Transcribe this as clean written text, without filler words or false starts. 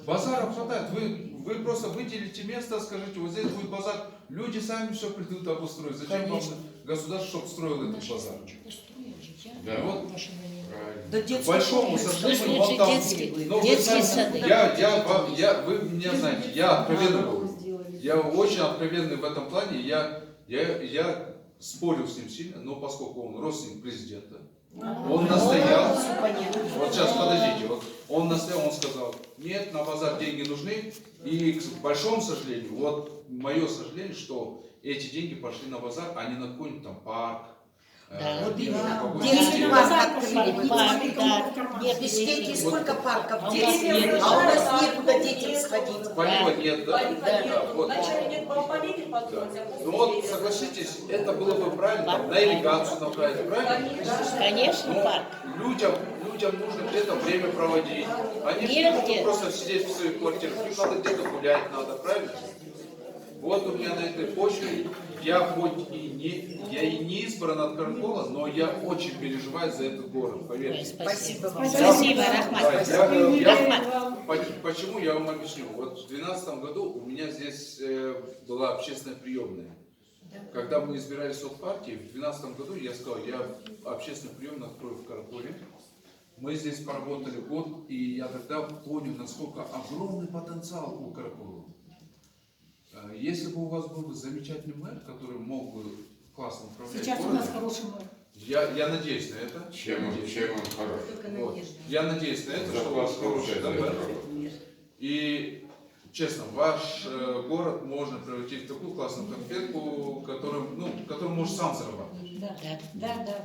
Базара хватает. Вы просто выделите место, скажите, вот здесь будет базар. Люди сами все придут обустроить. Зачем вам государство, чтобы строило этот базар? Да. Вот. Да К большому сожалению, вот там, ну, детские сады. вы меня знаете, я откровенный был. Я очень откровенный в этом плане. Я спорил с ним сильно, но поскольку он родственник президента, он настоял. Вот сейчас подождите, вот он настоял, он сказал, нет, на базар деньги нужны. И к большому сожалению, вот мое сожаление, что эти деньги пошли на базар, а не на какой-нибудь там парк. Детский парк открыли. Нет, В Бишкеке нет, сколько парков А у детских, нас нет. а у нас некуда детям сходить. Полива нет, да? Да, вот. Вначале нет было полили, подумать, а после Ну вот, согласитесь, это было бы правильно, там, на ирригацию направить, правильно? Конечно, Ну, парк. людям нужно где-то время проводить. Они же не Негде. могут просто сидеть в своих квартирах, им надо где-то гулять, надо, правильно? Вот у меня на этой почве, я хоть и не избран от Каракола, но я очень переживаю за этот город, поверьте. Спасибо. Спасибо, Рахмат. Почему, я вам объясню. Вот в 2012 году у меня здесь была общественная приемная. Когда мы избирались от партии, в 2012 году я сказал, я общественную приемную открою в Караколе. Мы здесь поработали год, и я тогда понял, насколько огромный потенциал у Каракола. Если бы у вас был бы замечательный мэр, который мог бы классно управлять Сейчас у городом, нас хороший мэр. я надеюсь на это. Чем он хорош? Вот. Я надеюсь на это, что у вас хороший мэр. И честно, ваш город можно превратить в такую классную конфетку, которую может сам зарабатывать. Да.